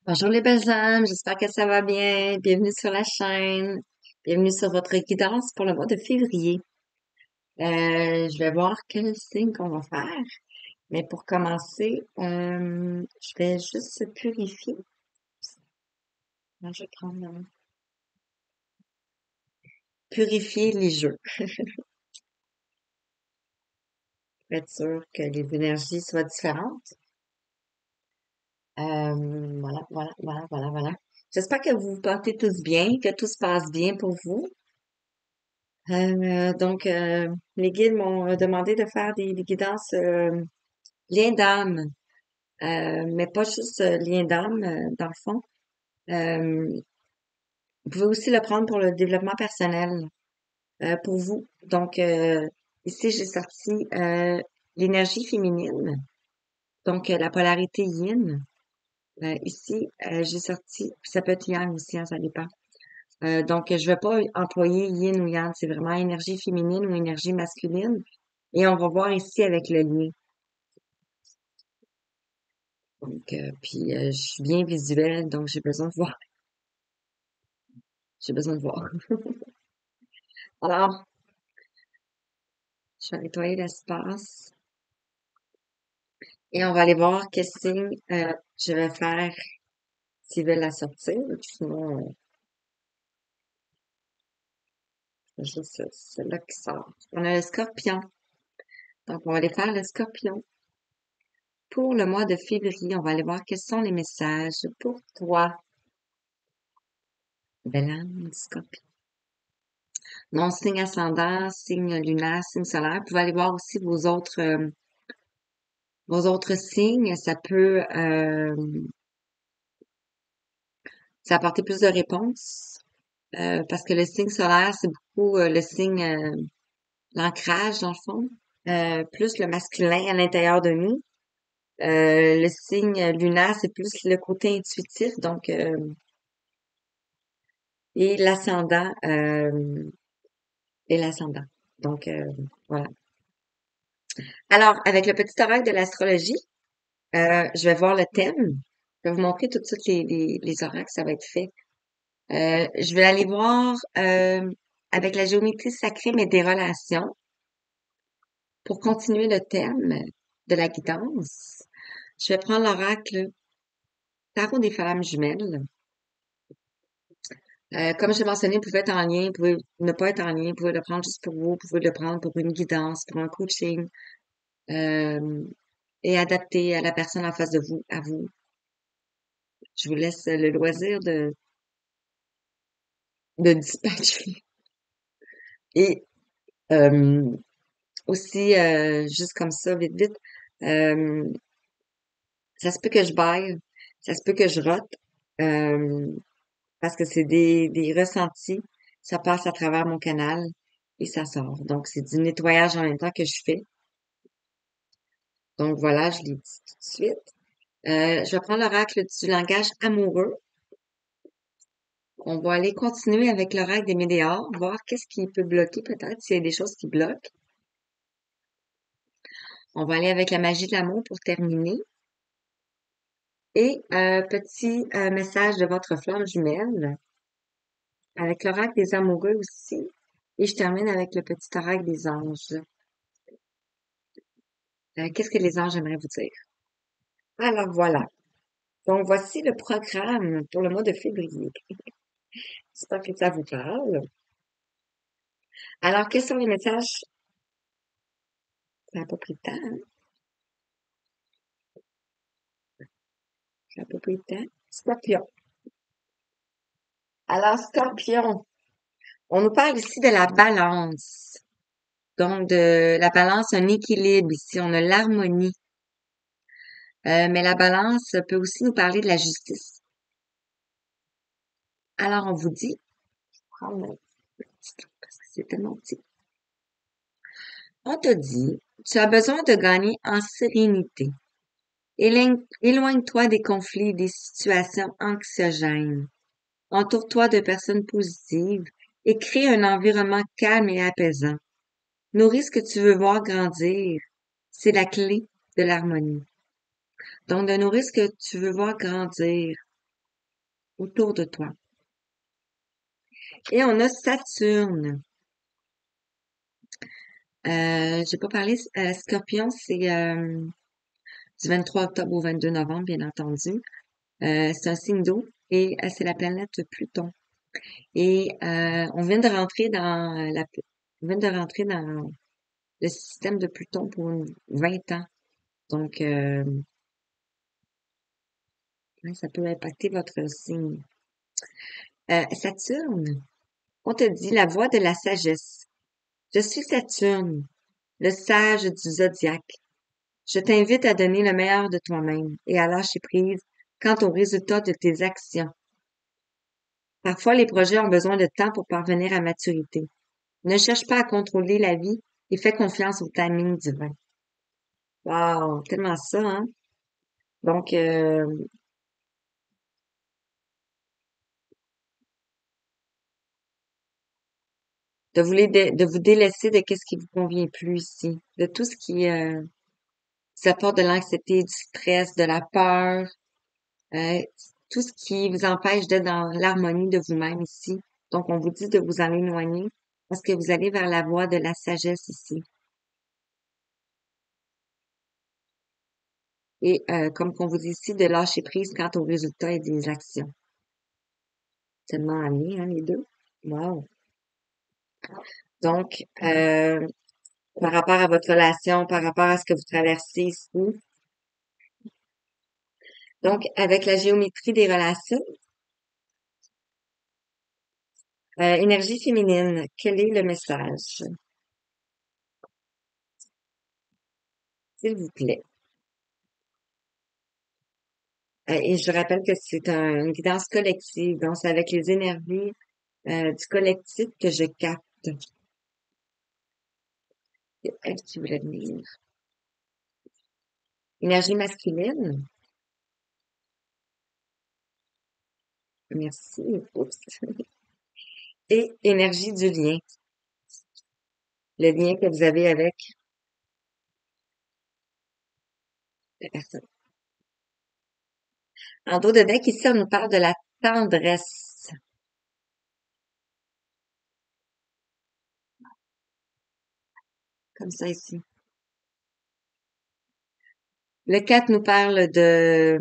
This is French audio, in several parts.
Bonjour les belles âmes, j'espère que ça va bien. Bienvenue sur la chaîne. Bienvenue sur votre guidance pour le mois de février. Je vais voir quel signe qu'on va faire. Mais pour commencer, je vais juste purifier. Je vais prendre purifier les jeux pour être sûr que les énergies soient différentes. Voilà. J'espère que vous vous portez tous bien, que tout se passe bien pour vous. Les guides m'ont demandé de faire des guidances lien d'âme, mais pas juste lien d'âme, dans le fond. Vous pouvez aussi le prendre pour le développement personnel, pour vous. Ici, j'ai sorti l'énergie féminine, donc la polarité yin. Ici, j'ai sorti, ça peut être yang aussi, hein, ça dépend. Je vais pas employer yin ou yang, c'est vraiment énergie féminine ou énergie masculine. Et on va voir ici avec le lien. Je suis bien visuelle, donc j'ai besoin de voir. J'ai besoin de voir. Alors, je vais nettoyer l'espace et on va aller voir quel signe je vais faire s'ils veulent la sortir. Sinon, juste celle-là qui sort. On a le scorpion. Donc, on va aller faire le scorpion. Pour le mois de février, on va aller voir quels sont les messages pour toi. Belle âme du scorpion. Non, signe ascendant, signe lunaire, signe solaire. Vous pouvez aller voir aussi vos autres signes. Ça apporter plus de réponses. Parce que le signe solaire, c'est beaucoup le signe, l'ancrage dans le fond. Plus le masculin à l'intérieur de nous. Le signe lunaire, c'est plus le côté intuitif, et l'ascendant, et l'ascendant. Donc, voilà. Alors, avec le petit oracle de l'astrologie, je vais voir le thème. Je vais vous montrer tout de suite les oracles, ça va être fait. Je vais aller voir avec la géométrie sacrée, mais des relations, pour continuer le thème de la guidance. Je vais prendre l'oracle Tarot des femmes jumelles. Comme j'ai mentionné, vous pouvez être en lien, vous pouvez ne pas être en lien, vous pouvez le prendre juste pour vous, vous pouvez le prendre pour une guidance, pour un coaching, euh, et adapté à la personne en face de vous, à vous. Je vous laisse le loisir de dispatcher. Et euh, aussi, juste comme ça, vite, vite, euh, ça se peut que je baille, ça se peut que je rote, euh, parce que c'est des ressentis. Ça passe à travers mon canal et ça sort. Donc, c'est du nettoyage en même temps que je fais. Donc, voilà, je l'ai dit tout de suite. Je vais prendre l'oracle du langage amoureux. On va aller continuer avec l'oracle des météores, voir qu'est-ce qui peut bloquer peut-être, s'il y a des choses qui bloquent. On va aller avec la magie de l'amour pour terminer. Et petit message de votre flamme jumelle avec l'oracle des amoureux aussi. Et je termine avec le petit oracle des anges. Qu'est-ce que les anges aimeraient vous dire? Alors voilà. Donc voici le programme pour le mois de février. J'espère que ça vous parle. Alors, quels sont les messages? Ça n'a pas pris de temps, hein? Ça n'a pas pris de temps. Scorpion. Alors, Scorpion, on nous parle ici de la balance. Donc, de la balance, un équilibre. Ici, on a l'harmonie. Mais la balance peut aussi nous parler de la justice. Alors, on vous dit, prendre un petit truc parce que c'est tellement petit. On te dit, tu as besoin de gagner en sérénité. Éloigne-toi des conflits et des situations anxiogènes. Entoure-toi de personnes positives et crée un environnement calme et apaisant. Nourris ce que tu veux voir grandir. C'est la clé de l'harmonie. Donc, de nourrir ce que tu veux voir grandir. autour de toi. Et on a Saturne. J'ai pas parlé, Scorpion, c'est du 23 octobre au 22 novembre, bien entendu. C'est un signe d'eau et c'est la planète Pluton. Et on vient de rentrer on vient de rentrer dans le système de Pluton pour 20 ans. Donc, ouais, ça peut impacter votre signe. Saturne, on te dit la voix de la sagesse. Je suis Saturne, le sage du zodiaque. Je t'invite à donner le meilleur de toi-même et à lâcher prise quant aux résultats de tes actions. Parfois, les projets ont besoin de temps pour parvenir à maturité. Ne cherche pas à contrôler la vie et fais confiance au timing divin. Wow, tellement ça, hein? Donc, de vous délaisser de qu'est-ce qui vous convient plus ici, de tout ce qui vous apporte de l'anxiété, du stress, de la peur, euh, tout ce qui vous empêche d'être dans l'harmonie de vous-même ici. Donc, on vous dit de vous en éloigner parce que vous allez vers la voie de la sagesse ici. Et comme qu'on vous dit ici, de lâcher prise quant aux résultats et des actions. Tellement amis, hein, les deux. Wow. Donc, par rapport à votre relation, par rapport à ce que vous traversez ici, donc avec la géométrie des relations, énergie féminine, quel est le message, s'il vous plaît? Et je rappelle que c'est une guidance collective, donc c'est avec les énergies du collectif que je capte. C'est elle qui voulait venir. Énergie masculine, merci. Oups. Et énergie du lien, le lien que vous avez avec la personne. En dos de deck, ici, on nous parle de la tendresse. Comme ça ici. Le 4 nous parle de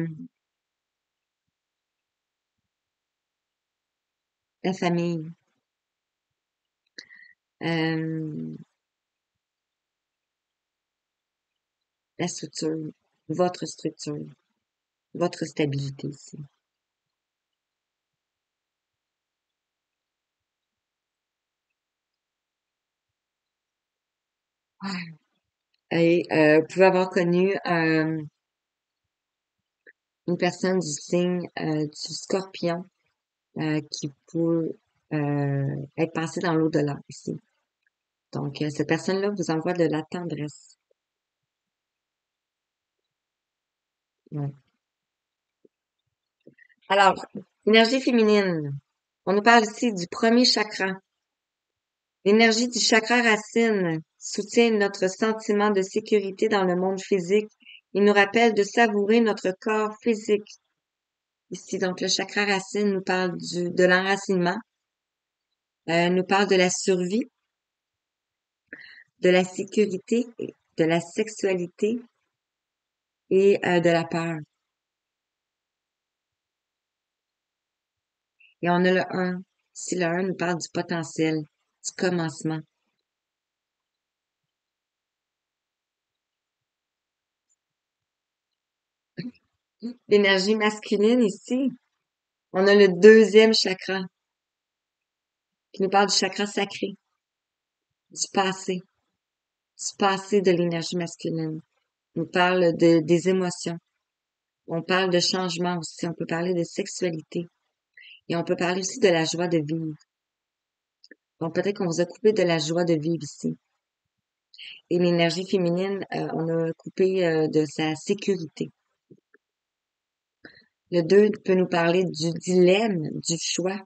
la famille, euh, la structure, votre stabilité ici. Et vous pouvez avoir connu une personne du signe du scorpion qui peut être passée dans l'au-delà ici. Donc, cette personne-là vous envoie de la tendresse. Ouais. Alors, énergie féminine. On nous parle ici du premier chakra. L'énergie du chakra racine soutient notre sentiment de sécurité dans le monde physique et nous rappelle de savourer notre corps physique. Ici, donc, le chakra racine nous parle de l'enracinement, nous parle de la survie, de la sécurité, de la sexualité et de la peur. Et on a le 1. Ici, le 1 nous parle du potentiel, du commencement. L'énergie masculine ici, on a le deuxième chakra qui nous parle du chakra sacré, du passé de l'énergie masculine. On parle des émotions. On parle de changement aussi. On peut parler de sexualité. Et on peut parler aussi de la joie de vivre. Donc peut-être qu'on vous a coupé de la joie de vivre ici. Et l'énergie féminine, on a coupé de sa sécurité. Le 2 peut nous parler du dilemme, du choix.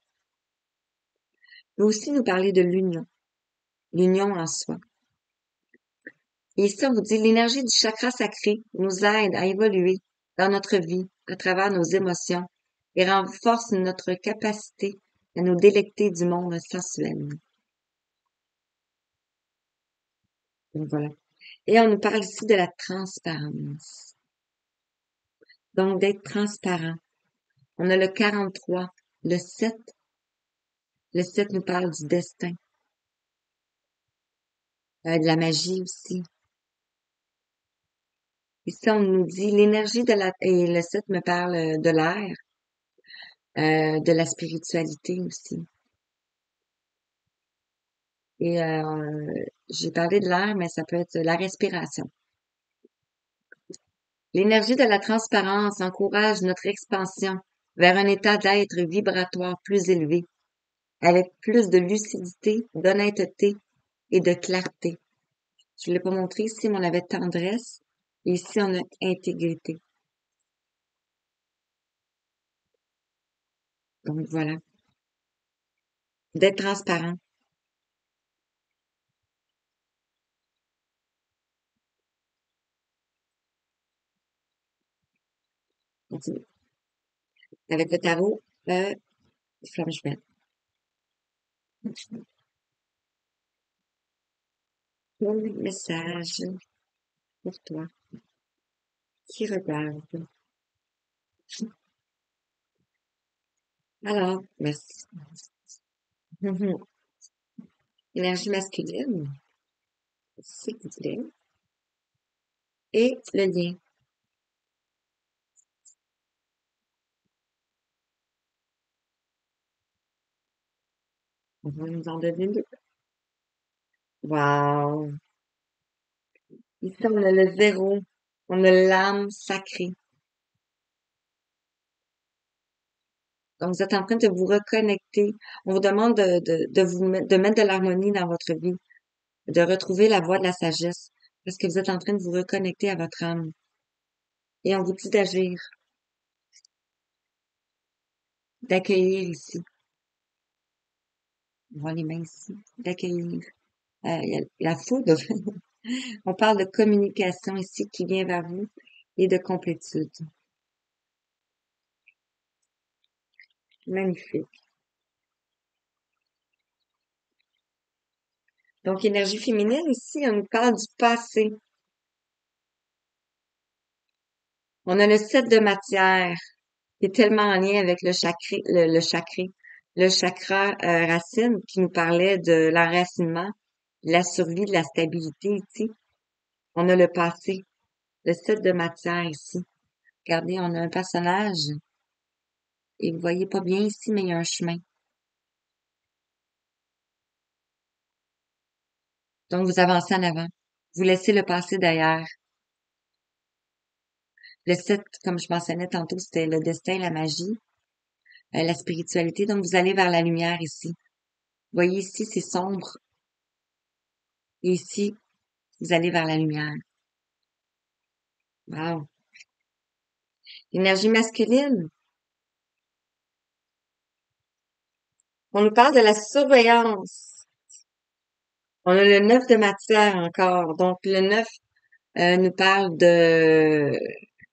Peut aussi nous parler de l'union en soi. Et ici, on vous dit, l'énergie du chakra sacré nous aide à évoluer dans notre vie à travers nos émotions et renforce notre capacité à nous délecter du monde sensuel. Donc voilà. Et on nous parle ici de la transparence. Donc d'être transparent. On a le 43, le 7. Le 7 nous parle du destin, de la magie aussi. Ici, on nous dit l'énergie de la... Et le 7 me parle de l'air, de la spiritualité aussi. Et j'ai parlé de l'air, mais ça peut être la respiration. L'énergie de la transparence encourage notre expansion vers un état d'être vibratoire plus élevé, avec plus de lucidité, d'honnêteté et de clarté. Je ne l'ai pas montré ici, mais on avait tendresse. Et ici, on a intégrité. Donc voilà. D'être transparent. Continue. Avec le tarot, flamme jumelle. Mon message pour toi qui regarde. Alors, merci. Énergie masculine, s'il vous plaît. Et le lien. On va nous en donner deux. Wow! Ici, on a le zéro. On a l'âme sacrée. Donc, vous êtes en train de vous reconnecter. On vous demande de mettre de l'harmonie dans votre vie, de retrouver la voie de la sagesse, parce que vous êtes en train de vous reconnecter à votre âme. Et on vous dit d'agir, d'accueillir ici. On voit les mains ici, d'accueillir. Il y a la foudre. On parle de communication ici qui vient vers vous et de complétude. Magnifique. Donc, énergie féminine ici, on nous parle du passé. On a le 7 de matière qui est tellement en lien avec le chakra racine qui nous parlait de l'enracinement, de la survie, de la stabilité ici. On a le passé, le 7 de matière ici. Regardez, on a un personnage et vous voyez pas bien ici, mais il y a un chemin. Donc, vous avancez en avant. Vous laissez le passé derrière. Le 7, comme je mentionnais tantôt, c'était le destin, la magie, la spiritualité. Donc, vous allez vers la lumière ici. Vous voyez ici, c'est sombre. Et ici, vous allez vers la lumière. Wow. L'énergie masculine. On nous parle de la surveillance. On a le 9 de matière encore. Donc, le 9 nous parle de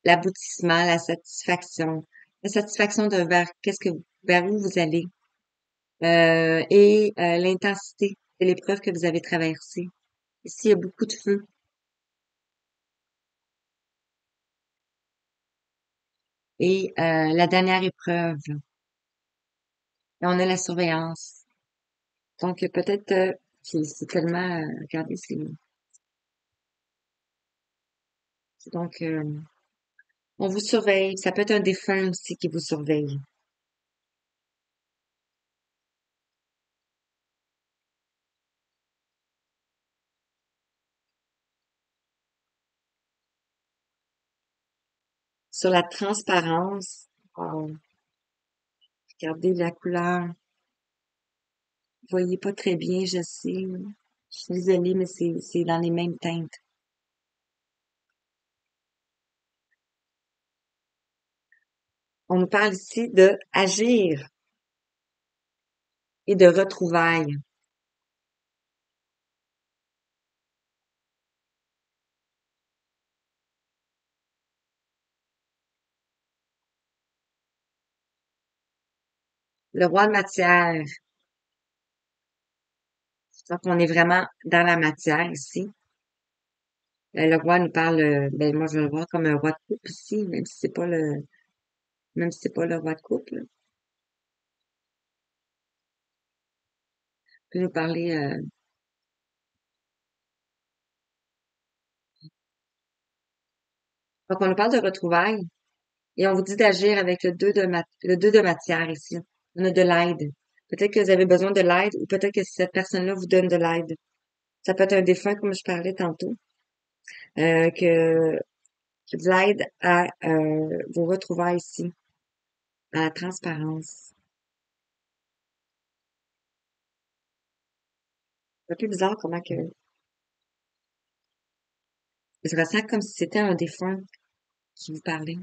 l'aboutissement, la satisfaction. La satisfaction de vers où vous allez. Et l'intensité de l'épreuve que vous avez traversée. Ici, il y a beaucoup de feu. Et la dernière épreuve, on a la surveillance. Donc, peut-être, c'est tellement, regardez, donc, on vous surveille. Ça peut être un défunt aussi qui vous surveille. Sur la transparence, regardez la couleur. Vous voyez pas très bien, je sais. Je suis désolée, mais c'est dans les mêmes teintes. On nous parle ici de agir et de retrouvailles. Le roi de matière. Donc, on est vraiment dans la matière ici. Le roi nous parle, ben, moi, je vais le voir comme un roi de coupe ici, même si c'est pas le roi de coupe, là. Il peut nous parler, donc on nous parle de retrouvailles et on vous dit d'agir avec le 2 de matière ici. On a de l'aide. Peut-être que vous avez besoin de l'aide ou peut-être que cette personne-là vous donne de l'aide. Ça peut être un défunt, comme je parlais tantôt, que de l'aide à vos retrouvailles ici, à la transparence. C'est un peu bizarre comment que je ressens comme si c'était un défunt qui vous parlait.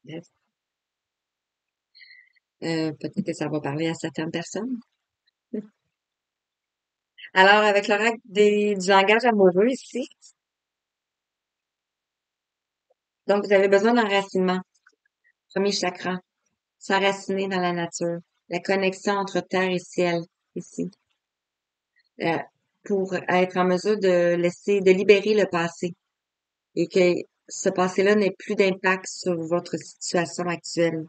Bref. Peut-être que ça va parler à certaines personnes. Alors, avec l'oracle du langage amoureux ici, donc vous avez besoin d'enracinement. Premier chakra, s'enraciner dans la nature. La connexion entre terre et ciel ici. Euh, pour être en mesure de libérer le passé et que ce passé-là n'ait plus d'impact sur votre situation actuelle.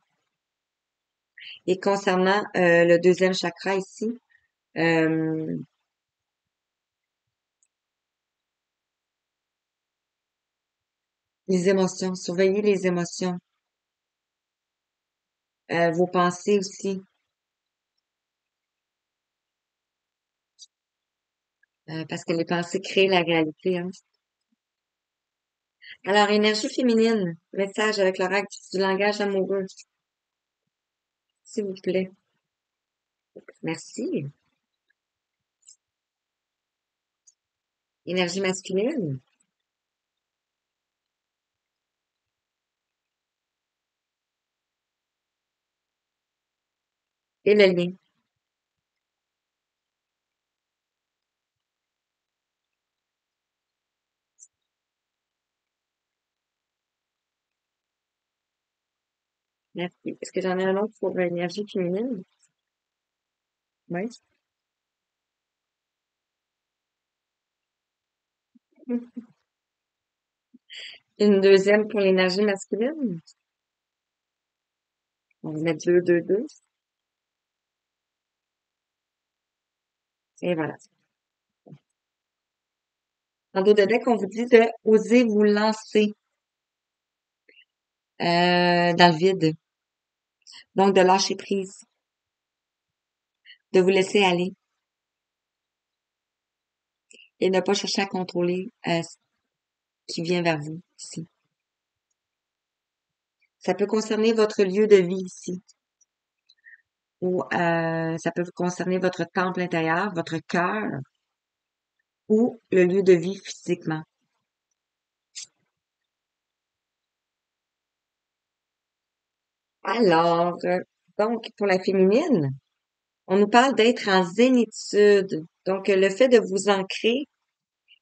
Et concernant le deuxième chakra ici, euh, les émotions, surveillez les émotions, vos pensées aussi, parce que les pensées créent la réalité, hein. Alors, énergie féminine, message avec l'oracle du langage amoureux, s'il vous plaît. Merci. Énergie masculine et le lien. Merci. Est-ce que j'en ai un autre pour l'énergie féminine? Oui. Une deuxième pour l'énergie masculine. On va mettre deux, deux, deux. Et voilà. En dos de deck, on vous dit de oser vous lancer dans le vide. Donc, de lâcher prise, de vous laisser aller et ne pas chercher à contrôler ce qui vient vers vous ici. Ça peut concerner votre lieu de vie ici. Ou ça peut concerner votre temple intérieur, votre cœur ou le lieu de vie physiquement. Alors, donc, pour la féminine, on nous parle d'être en zénitude. Donc, le fait de vous ancrer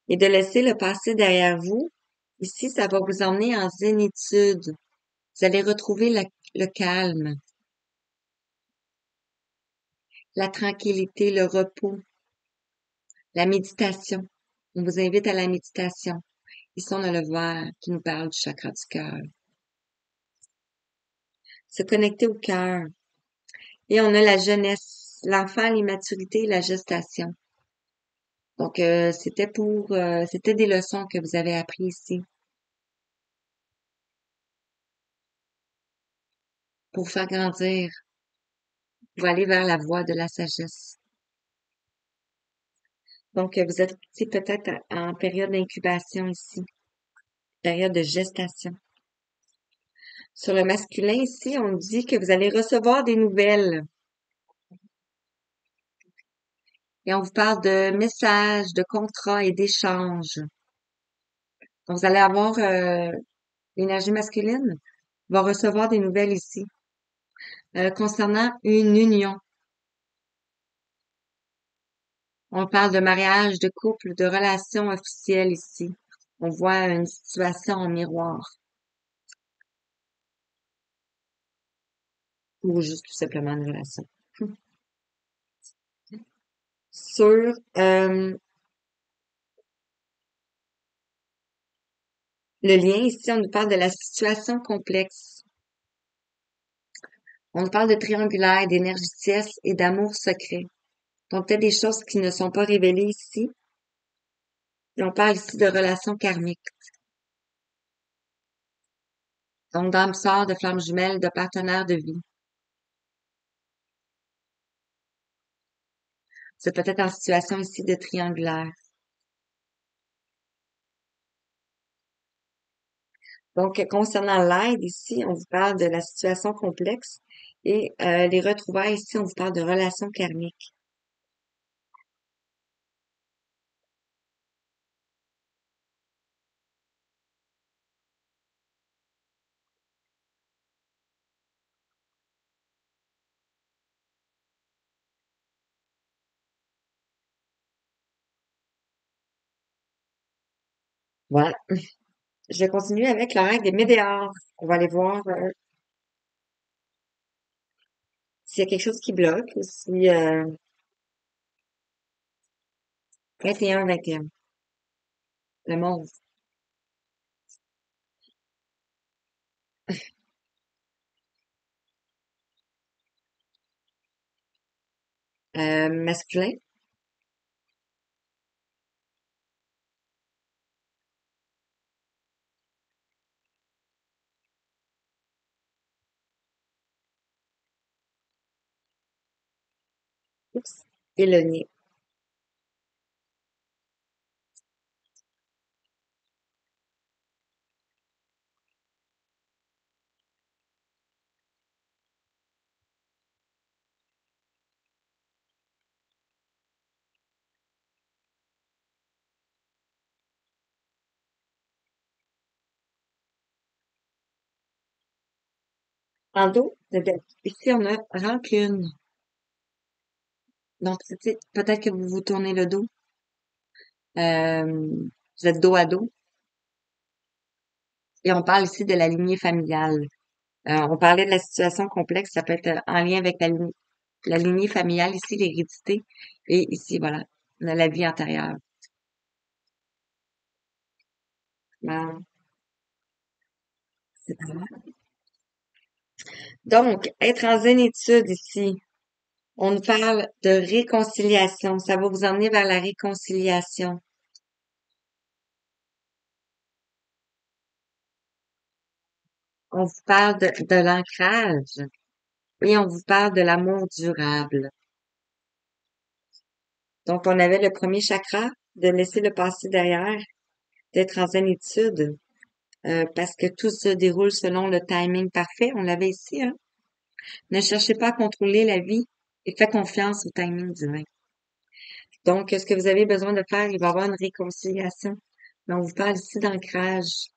et de laisser le passé derrière vous, ici, ça va vous emmener en zénitude. Vous allez retrouver le calme, la tranquillité, le repos, la méditation. On vous invite à la méditation. Ici, on a le voile qui nous parle du chakra du cœur. Se connecter au cœur. Et on a la jeunesse, l'enfant, l'immaturité et la gestation. Donc, c'était des leçons que vous avez apprises ici pour faire grandir, pour aller vers la voie de la sagesse. Donc, vous êtes peut-être en période d'incubation ici, période de gestation. Sur le masculin ici, on dit que vous allez recevoir des nouvelles. Et on vous parle de messages, de contrats et d'échanges. Donc, vous allez avoir l'énergie masculine va recevoir des nouvelles ici concernant une union. On parle de mariage, de couple, de relations officielles ici. On voit une situation en miroir. ou juste tout simplement une relation. Sur le lien, ici, on nous parle de la situation complexe. On nous parle de triangulaire, d'énergie tierce et d'amour secret. Donc, peut-être des choses qui ne sont pas révélées ici. Et on parle ici de relations karmiques. Donc, d'âme sœur, de flammes jumelles, de partenaires de vie. C'est peut-être en situation ici de triangulaire. Donc, concernant l'aide ici, on vous parle de la situation complexe et les retrouvailles ici, on vous parle de relations karmiques. Voilà. Je vais continuer avec la règle des médias. On va aller voir s'il y a quelque chose qui bloque ou si 21, le monde. Masculin. Oups. Et le nez. En dos, ici, on a rancune. Donc, peut-être que vous vous tournez le dos. Vous êtes dos à dos. Et on parle ici de la lignée familiale. On parlait de la situation complexe, ça peut être en lien avec la lignée familiale, ici, l'hérédité. Et ici, voilà, on a la vie antérieure. Bon, c'est pas mal. Donc, être en zénitude ici, on nous parle de réconciliation. Ça va vous emmener vers la réconciliation. On vous parle de l'ancrage et on vous parle de l'amour durable. Donc, on avait le premier chakra, de laisser le passé derrière, d'être en zénitude, parce que tout se déroule selon le timing parfait. On l'avait ici, hein. Ne cherchez pas à contrôler la vie et faites confiance au timing divin. Donc, ce que vous avez besoin de faire, il va y avoir une réconciliation. Mais on vous parle ici d'ancrage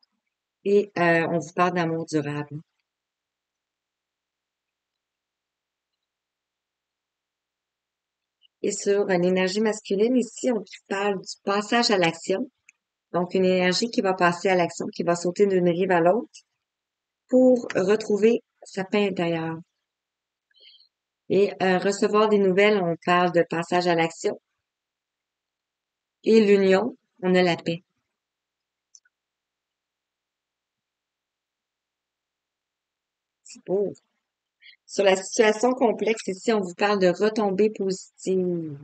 et on vous parle d'amour durable. Et sur l'énergie masculine, ici, on parle du passage à l'action. Donc, une énergie qui va passer à l'action, qui va sauter d'une rive à l'autre pour retrouver sa paix intérieure. Et recevoir des nouvelles, on parle de passage à l'action. Et l'union, on a la paix. C'est beau. Sur la situation complexe, ici, on vous parle de retombées positives.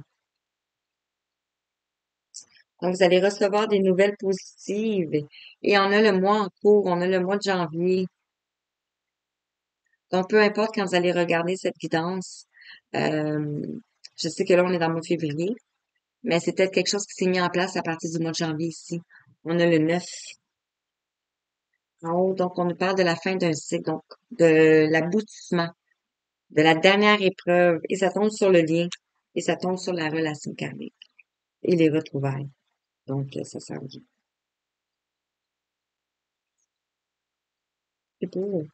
Donc, vous allez recevoir des nouvelles positives. Et on a le mois en cours, on a le mois de janvier. Donc, peu importe quand vous allez regarder cette guidance, euh, je sais que là, on est dans le mois de février, mais c'est peut-être quelque chose qui s'est mis en place à partir du mois de janvier ici. On a le 9 en haut, donc on nous parle de la fin d'un cycle, donc de l'aboutissement, de la dernière épreuve, et ça tombe sur le lien, et ça tombe sur la relation karmique et les retrouvailles. Donc, ça sent bien. C'est beau.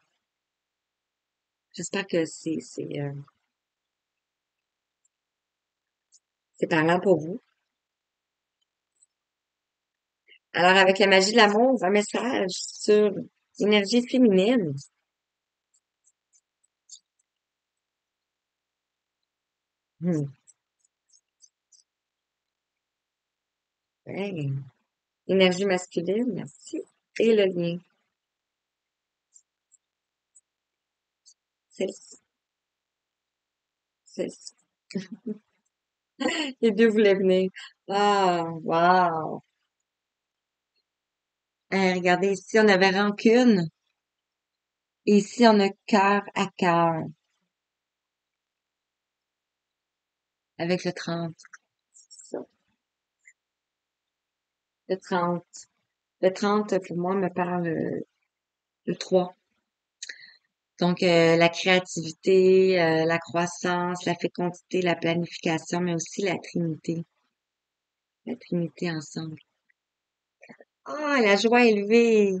J'espère que c'est parlant pour vous. Alors, avec la magie de l'amour, un message sur l'énergie féminine. Hmm. Hey. Énergie masculine, merci. Et le lien. C'est les deux voulaient venir. Ah, wow. Regardez, ici, on avait rancune. Et ici, on a cœur à cœur. Avec le 30. C'est ça. Le 30. Le 30, pour moi, me parle le 3. Donc, la créativité, la croissance, la fécondité, la planification, mais aussi la Trinité. La Trinité ensemble. Ah, la joie élevée!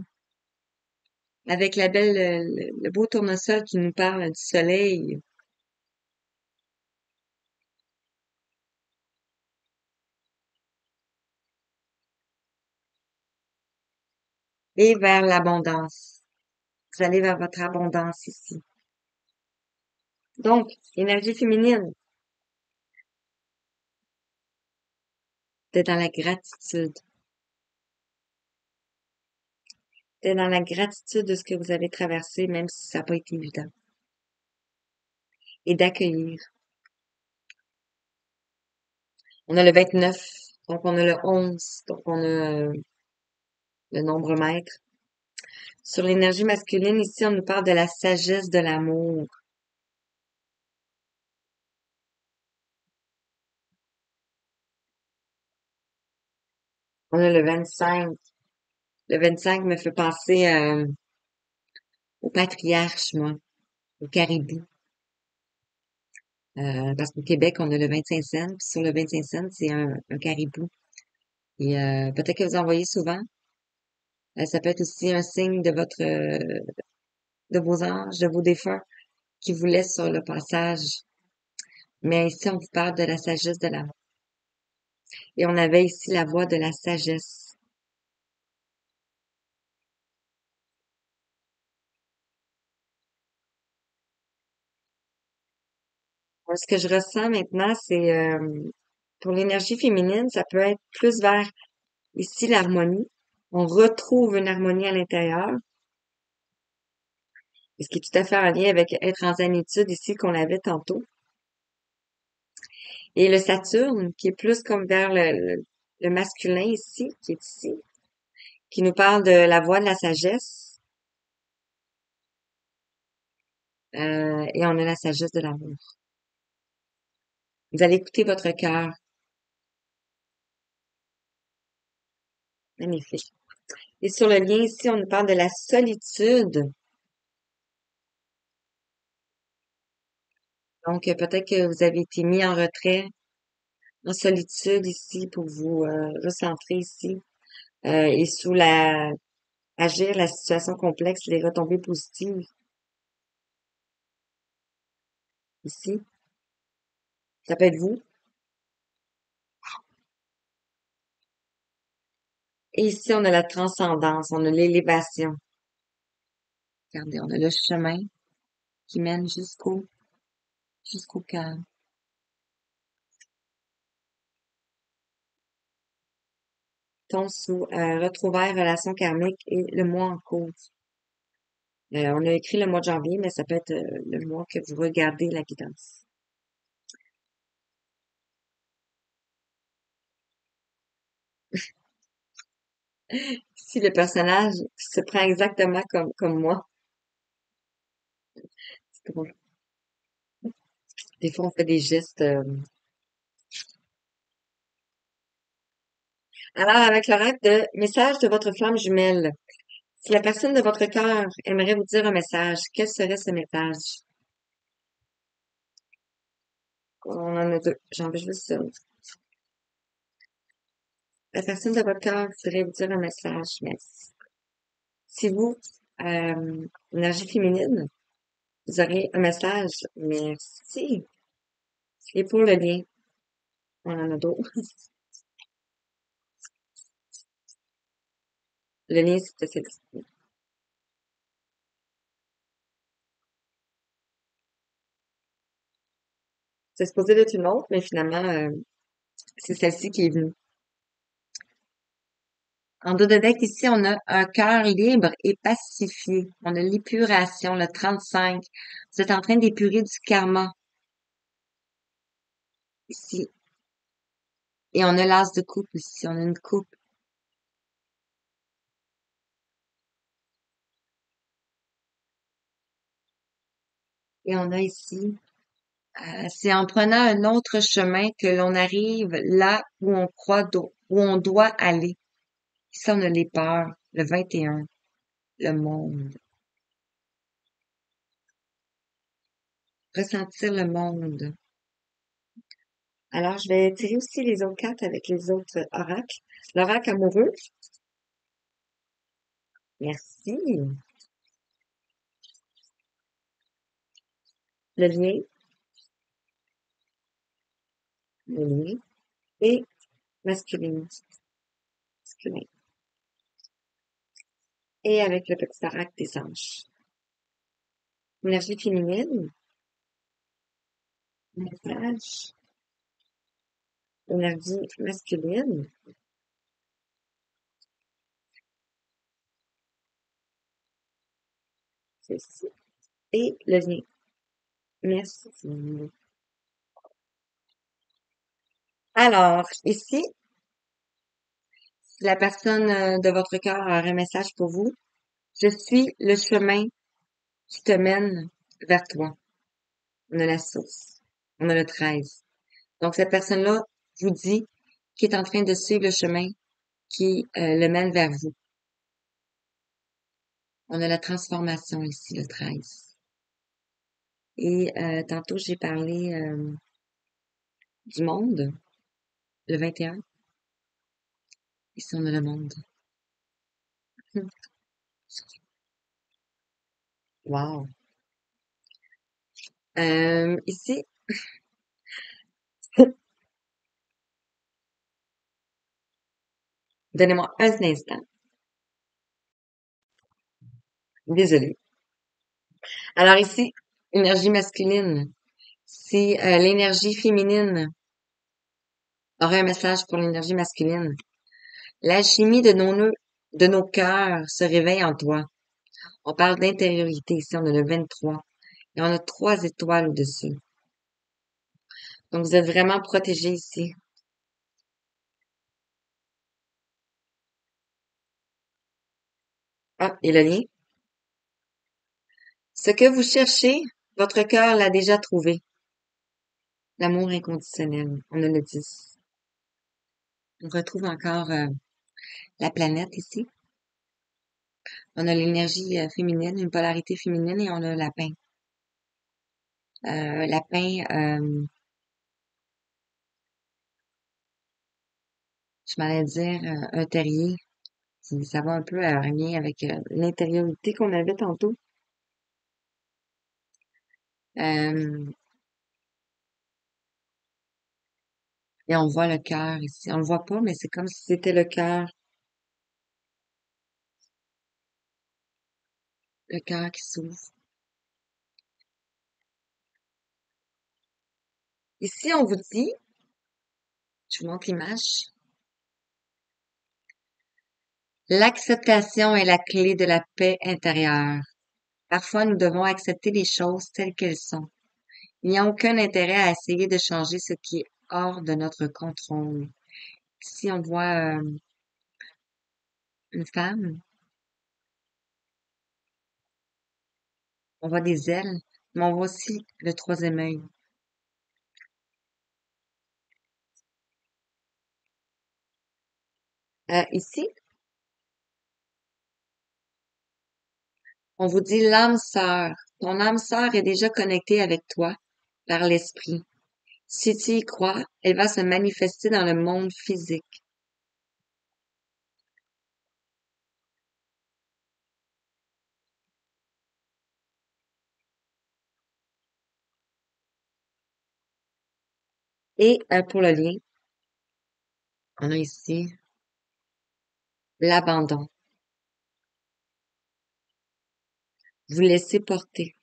Avec la belle, le beau tournesol qui nous parle du soleil. Et vers l'abondance. Vous allez vers votre abondance ici. Donc, énergie féminine, t'es dans la gratitude. T'es dans la gratitude de ce que vous avez traversé, même si ça n'a pas été évident. Et d'accueillir. On a le 29, donc on a le 11, donc on a le nombre maître. Sur l'énergie masculine, ici, on nous parle de la sagesse de l'amour. On a le 25. Le 25 me fait penser au patriarche, moi, au caribou. Parce qu'au Québec, on a le 25 cents, puis sur le 25 cents, c'est un caribou. Et peut-être que vous en voyez souvent. Ça peut être aussi un signe de de vos anges, de vos défunts qui vous laissent sur le passage. Mais ici, on vous parle de la sagesse de l'amour. Et on avait ici la voix de la sagesse. Moi, ce que je ressens maintenant, c'est pour l'énergie féminine, ça peut être plus vers ici l'harmonie. On retrouve une harmonie à l'intérieur, et ce qui est tout à fait en lien avec être en zénitude ici qu'on avait tantôt. Et le Saturne, qui est plus comme vers le masculin ici, qui est ici, qui nous parle de la voie de la sagesse. Et on a la sagesse de l'amour. Vous allez écouter votre cœur. Magnifique. Et sur le lien ici, on nous parle de la solitude. Donc, peut-être que vous avez été mis en retrait, en solitude ici pour vous recentrer ici. Et sous agir la situation complexe, les retombées positives ici. Ça peut être vous. Et ici, on a la transcendance, on a l'élévation. Regardez, on a le chemin qui mène jusqu'au cœur. Tombe sous retrouvailles, relations karmiques et le mois en cours. On a écrit le mois de janvier, mais ça peut être le mois que vous regardez la guidance. Si le personnage se prend exactement comme moi, c'est drôle. Des fois, on fait des gestes. Alors, avec le rêve de message de votre flamme jumelle, si la personne de votre cœur aimerait vous dire un message, quel serait ce message? On en a deux. J'en veux juste une. La personne de votre cœur voudrait vous dire un message, mais si vous, énergie féminine, vous aurez un message, merci. Et pour le lien, on en a d'autres. Le lien, c'est celui-ci. C'est supposé d'être une autre, mais finalement, c'est celle-ci qui est venue. En dos de deck, ici, on a un cœur libre et pacifié. On a l'épuration, le 35. Vous êtes en train d'épurer du karma, ici. Et on a l'as de coupe ici. On a une coupe. Et on a ici, c'est en prenant un autre chemin que l'on arrive là où on croit, où on doit aller. Ici, on a les peurs, le 21, le monde. Ressentir le monde. Alors, je vais tirer aussi les autres cartes avec les autres oracles. L'oracle amoureux. Merci. Le lien. Le lien. Et masculin. Masculin. Et avec le petit oracle des anges. Énergie féminine. Message. Énergie masculine. Ceci. Et le lien. Merci. Alors, ici, si la personne de votre cœur a un message pour vous, je suis le chemin qui te mène vers toi. On a la source. On a le 13. Donc, cette personne-là vous dit qu'il est en train de suivre le chemin qui le mène vers vous. On a la transformation ici, le 13. Et tantôt, j'ai parlé du monde, le 21. Ici, on a le monde. Wow. Ici, donnez-moi un instant. Désolée. Alors ici, énergie masculine. Si l'énergie féminine aurait un message pour l'énergie masculine, l'alchimie de nos cœurs se réveille en toi. On parle d'intériorité ici, on a le 23. Et on a 3 étoiles au-dessus. Donc, vous êtes vraiment protégés ici. Ah, et le lien. Ce que vous cherchez, votre cœur l'a déjà trouvé. L'amour inconditionnel. On a le 10. On retrouve encore la planète ici. On a l'énergie féminine, une polarité féminine et on a lapin. Lapin, je m'allais dire un terrier. Ça va un peu en lien avec l'intériorité qu'on avait tantôt. Euh, et on voit le cœur ici. On le voit pas, mais c'est comme si c'était le cœur qui s'ouvre. Ici, on vous dit, je vous montre l'image, l'acceptation est la clé de la paix intérieure. Parfois, nous devons accepter les choses telles qu'elles sont. Il n'y a aucun intérêt à essayer de changer ce qui est hors de notre contrôle. Ici, on voit une femme, on voit des ailes, mais on voit aussi le troisième œil. Ici, on vous dit l'âme sœur. Ton âme sœur est déjà connectée avec toi par l'esprit. Si tu y crois, elle va se manifester dans le monde physique. Et pour le lien, on a ici l'abandon. Vous laissez porter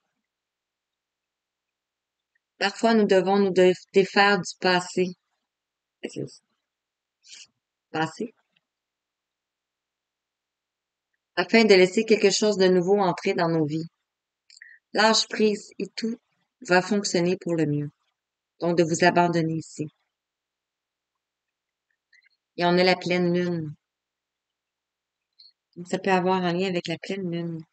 Parfois, nous devons nous défaire du passé. Passé, afin de laisser quelque chose de nouveau entrer dans nos vies. Lâche prise et tout va fonctionner pour le mieux. Donc, de vous abandonner ici. Et on a la pleine lune. Donc, ça peut avoir un lien avec la pleine lune.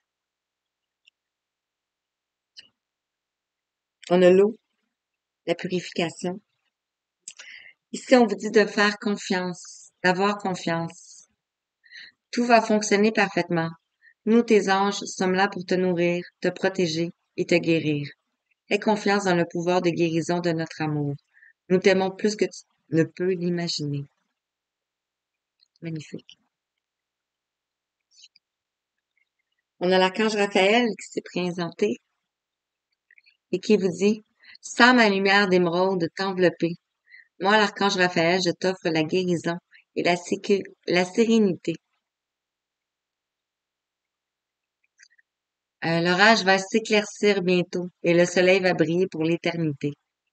On a l'eau, la purification. Ici, on vous dit de faire confiance, d'avoir confiance. Tout va fonctionner parfaitement. Nous, tes anges, sommes là pour te nourrir, te protéger et te guérir. Aie confiance dans le pouvoir de guérison de notre amour. Nous t'aimons plus que tu ne peux l'imaginer. Magnifique. On a l'archange Raphaël qui s'est présenté et qui vous dit, sans ma lumière d'émeraude t'envelopper. Moi, l'archange Raphaël, je t'offre la guérison et la sérénité. L'orage va s'éclaircir bientôt et le soleil va briller pour l'éternité.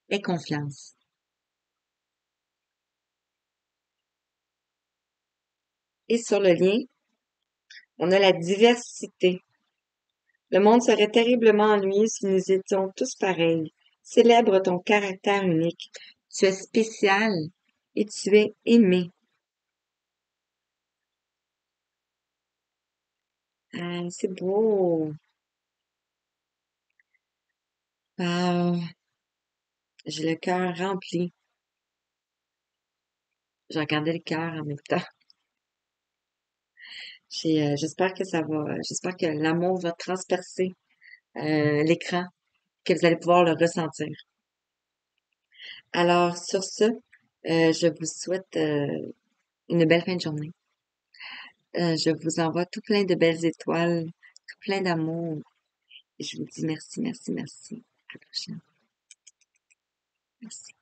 Aie confiance. Et sur le lien, on a la diversité. Le monde serait terriblement ennuyé si nous étions tous pareils. Célèbre ton caractère unique. Tu es spécial et tu es aimé. Ah, c'est beau. Ah, j'ai le cœur rempli. J'ai regardé le cœur en même temps. J'espère que j'espère que l'amour va transpercer l'écran, que vous allez pouvoir le ressentir. Alors, sur ce, je vous souhaite une belle fin de journée. Je vous envoie tout plein de belles étoiles, tout plein d'amour. Et je vous dis merci, merci, merci. À la prochaine. Merci.